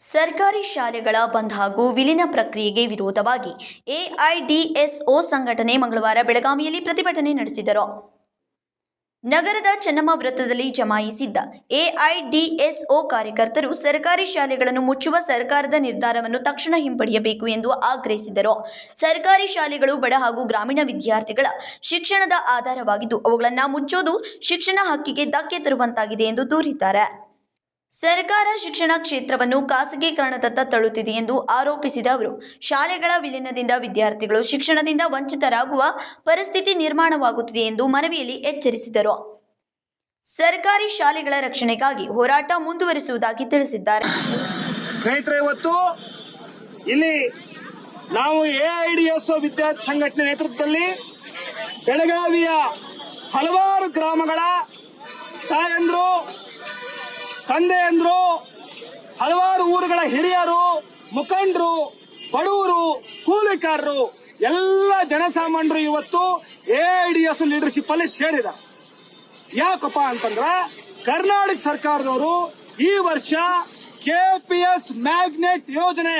ಸರ್ಕಾರಿ ಶಾಲೆಗಳ ಬಂದ್ ಹಾಗೂ ವಿಲೀನ ಪ್ರಕ್ರಿಯೆಗೆ ವಿರೋಧವಾಗಿ ಎಐಡಿಎಸ್ಒ ಸಂಘಟನೆ ಮಂಗಳವಾರ ಬೆಳಗಾವಿಯಲ್ಲಿ ಪ್ರತಿಭಟನೆ ನಡೆಸಿದರು. ನಗರದ ಚೆನ್ನಮ್ಮ ವೃತ್ತದಲ್ಲಿ ಜಮಾಯಿಸಿದ್ದ ಎಐಡಿಎಸ್ಒ ಕಾರ್ಯಕರ್ತರು ಸರ್ಕಾರಿ ಶಾಲೆಗಳನ್ನು ಮುಚ್ಚುವ ಸರ್ಕಾರದ ನಿರ್ಧಾರವನ್ನು ತಕ್ಷಣ ಹಿಂಪಡೆಯಬೇಕು ಎಂದು ಆಗ್ರಹಿಸಿದರು. ಸರ್ಕಾರಿ ಶಾಲೆಗಳು ಬಡ ಹಾಗೂ ಗ್ರಾಮೀಣ ವಿದ್ಯಾರ್ಥಿಗಳ ಶಿಕ್ಷಣದ ಆಧಾರವಾಗಿದ್ದು ಅವುಗಳನ್ನು ಮುಚ್ಚೋದು ಶಿಕ್ಷಣ ಹಕ್ಕಿಗೆ ಧಕ್ಕೆ ತರುವಂತಾಗಿದೆ ಎಂದು ದೂರಿದ್ದಾರೆ. ಸರ್ಕಾರ ಶಿಕ್ಷಣ ಕ್ಷೇತ್ರವನ್ನು ಖಾಸಗೀಕರಣದತ್ತ ತಳ್ಳುತ್ತಿದೆ ಎಂದು ಆರೋಪಿಸಿದ ಅವರು, ಶಾಲೆಗಳ ವಿಲೀನದಿಂದ ವಿದ್ಯಾರ್ಥಿಗಳು ಶಿಕ್ಷಣದಿಂದ ವಂಚಿತರಾಗುವ ಪರಿಸ್ಥಿತಿ ನಿರ್ಮಾಣವಾಗುತ್ತಿದೆ ಎಂದು ಮನವಿಯಲ್ಲಿ ಎಚ್ಚರಿಸಿದರು. ಸರ್ಕಾರಿ ಶಾಲೆಗಳ ರಕ್ಷಣೆಗಾಗಿ ಹೋರಾಟ ಮುಂದುವರಿಸುವುದಾಗಿ ತಿಳಿಸಿದ್ದಾರೆ. ಸ್ನೇಹಿತರೆ, ಇವತ್ತು ಇಲ್ಲಿ ನಾವು ಎಐಡಿಎಸ್ಒ ವಿದ್ಯಾರ್ಥಿ ಸಂಘಟನೆ ನೇತೃತ್ವದಲ್ಲಿ ಬೆಳಗಾವಿಯ ಹಲವಾರು ಗ್ರಾಮಗಳ ತಾಯಂದ್ರು, ತಂದೆಯಂದ್ರು, ಹಲವಾರು ಊರುಗಳ ಹಿರಿಯರು, ಮುಖಂಡರು, ಬಡವರು, ಕೂಲಿಕಾರರು, ಎಲ್ಲ ಜನಸಾಮಾನ್ಯರು ಇವತ್ತು ಎಐಡಿಎಸ್ ಲೀಡರ್ಶಿಪ್ ಅಲ್ಲಿ ಸೇರಿದ್ದಾರೆ. ಯಾಕಪ್ಪ ಅಂತಂದ್ರೆ ಕರ್ನಾಟಕ ಸರ್ಕಾರದವರು ಈ ವರ್ಷ ಕೆಪಿಎಸ್ ಮ್ಯಾಗ್ನೆಟ್ ಯೋಜನೆ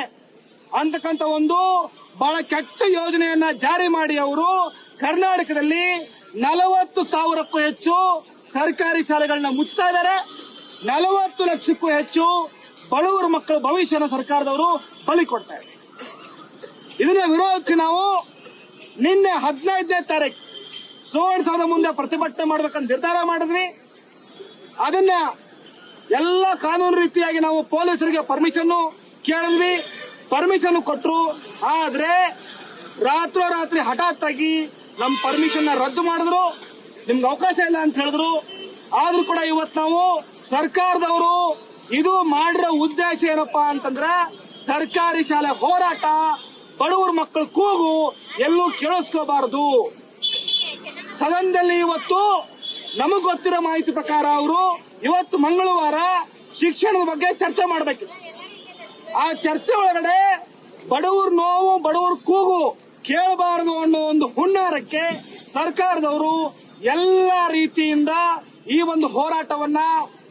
ಅಂತಕ್ಕಂಥ ಒಂದು ಬಹಳ ಕೆಟ್ಟ ಯೋಜನೆಯನ್ನ ಜಾರಿ ಮಾಡಿ ಅವರು ಕರ್ನಾಟಕದಲ್ಲಿ 40,000ಕ್ಕೂ ಹೆಚ್ಚು ಸರ್ಕಾರಿ ಶಾಲೆಗಳನ್ನ ಮುಚ್ತಾ ಇದ್ದಾರೆ. 40 ಲಕ್ಷಕ್ಕೂ ಹೆಚ್ಚು ಬಡವರ ಮಕ್ಕಳ ಭವಿಷ್ಯನ ಸರ್ಕಾರದವರು ಬಲಿ ಕೊಡ್ತಾರೆ. ಇದನ್ನ ವಿರೋಧಿಸಿ ನಾವು ನಿನ್ನೆ 15ನೇ ತಾರೀಕು ಸುವರ್ಣಸೌಧ ಮುಂದೆ ಪ್ರತಿಭಟನೆ ಮಾಡಬೇಕಂತ ನಿರ್ಧಾರ ಮಾಡಿದ್ವಿ. ಅದನ್ನ ಎಲ್ಲ ಕಾನೂನು ರೀತಿಯಾಗಿ ನಾವು ಪೊಲೀಸರಿಗೆ ಪರ್ಮಿಷನ್ ಕೇಳಿದ್ವಿ, ಪರ್ಮಿಷನ್ ಕೊಟ್ರು. ಆದ್ರೆ ರಾತ್ರೋರಾತ್ರಿ ಹಠಾತ್ ಆಗಿ ನಮ್ಮ ಪರ್ಮಿಷನ್ ರದ್ದು ಮಾಡಿದ್ರು, ನಿಮ್ಗೆ ಅವಕಾಶ ಇಲ್ಲ ಅಂತ ಹೇಳಿದ್ರು. ಆದ್ರೂ ಕೂಡ ಇವತ್ತು ನಾವು ಸರ್ಕಾರದವರು ಇದು ಮಾಡಿರೋ ಉದ್ದೇಶ ಏನಪ್ಪಾ ಅಂತಂದ್ರೆ ಸರ್ಕಾರಿ ಶಾಲೆ ಹೋರಾಟ, ಬಡವರ ಮಕ್ಕಳ ಕೂಗು ಎಲ್ಲೂ ಕೇಳಿಸ್ಕೋಬಾರದು. ಸದನದಲ್ಲಿ ಇವತ್ತು ನಮಗ್ ಗೊತ್ತಿರೋ ಮಾಹಿತಿ ಪ್ರಕಾರ ಅವರು ಇವತ್ತು ಮಂಗಳವಾರ ಶಿಕ್ಷಣದ ಬಗ್ಗೆ ಚರ್ಚೆ ಮಾಡಬೇಕು. ಆ ಚರ್ಚೆ ಒಳಗಡೆ ಬಡವರ ನೋವು, ಬಡವರ ಕೂಗು ಕೇಳಬಾರದು ಅನ್ನೋ ಒಂದು ಹುನ್ನಾರಕ್ಕೆ ಸರ್ಕಾರದವರು ಎಲ್ಲ ರೀತಿಯಿಂದ ಈ ಒಂದು ಹೋರಾಟವನ್ನ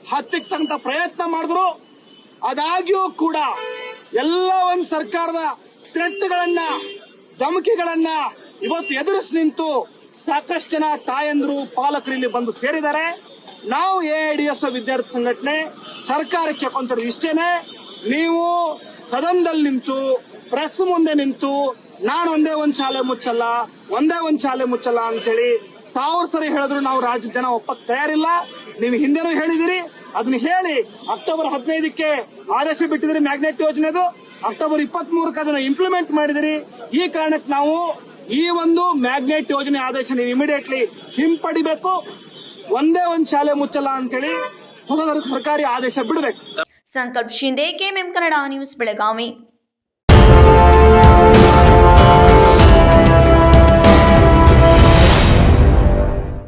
ಹತ್ತಿಕ್ಕಂತ ಪ್ರಯತ್ನ ಮಾಡಿದ್ರು. ಆದಾಗ್ಯೂ ಕೂಡ ಎಲ್ಲ ಒಂದು ಸರ್ಕಾರದ ಥ್ರೆಟ್ಗಳನ್ನ, ಧಮಕಿಗಳನ್ನ ಇವತ್ತು ಎದುರಿಸಿ ನಿಂತು ಸಾಕಷ್ಟು ಜನ ತಾಯಂದ್ರು, ಪಾಲಕರು ಇಲ್ಲಿ ಬಂದು ಸೇರಿದ್ದಾರೆ. ನಾವು ಎಐಡಿಎಸ್ಒ ವಿದ್ಯಾರ್ಥಿ ಸಂಘಟನೆ ಸರ್ಕಾರಕ್ಕೆ ಕೊಂತಿರೋದು ಇಷ್ಟೇನೆ, ನೀವು ಸದನದಲ್ಲಿ ನಿಂತು, ಪ್ರೆಸ್ ಮುಂದೆ ನಿಂತು ನಾನು ಒಂದೇ ಒಂದು ಶಾಲೆ ಮುಚ್ಚಲ್ಲ ಅಂತೇಳಿ 1000 ಸರಿ ಹೇಳಿದ್ರು ನಾವು ರಾಜ್ಯದ ಜನ ಒಪ್ಪಕ್ ತಯಾರಿಲ್ಲ. ನೀವು ಹಿಂದೆನೂ ಹೇಳಿದಿರಿ, ಅದನ್ನ ಹೇಳಿ ಅಕ್ಟೋಬರ್ 15ಕ್ಕೆ ಆದೇಶ ಬಿಟ್ಟಿದ್ರಿ ಮ್ಯಾಗ್ನೆಟ್ ಯೋಜನೆದು, ಅಕ್ಟೋಬರ್ 23ಕ್ಕೆ ಅದನ್ನ ಇಂಪ್ಲಿಮೆಂಟ್ ಮಾಡಿದಿರಿ. ಈ ಕಾರಣಕ್ಕೆ ನಾವು ಈ ಒಂದು ಮ್ಯಾಗ್ನೆಟ್ ಯೋಜನೆ ಆದೇಶ ನೀವು ಇಮಿಡಿಯೇಟ್ಲಿ ಹಿಂಪಡಿಬೇಕು. ಒಂದೇ ಒಂದು ಶಾಲೆ ಮುಚ್ಚಲ್ಲ ಅಂತೇಳಿ ಹೊಸ ಸರ್ಕಾರಿ ಆದೇಶ ಬಿಡಬೇಕು. ಸಂಕಲ್ಪ ಶಿಂದೆ, ಕೆಎಂಎಂ ಕನ್ನಡ ನ್ಯೂಸ್, ಬೆಳಗಾವಿ.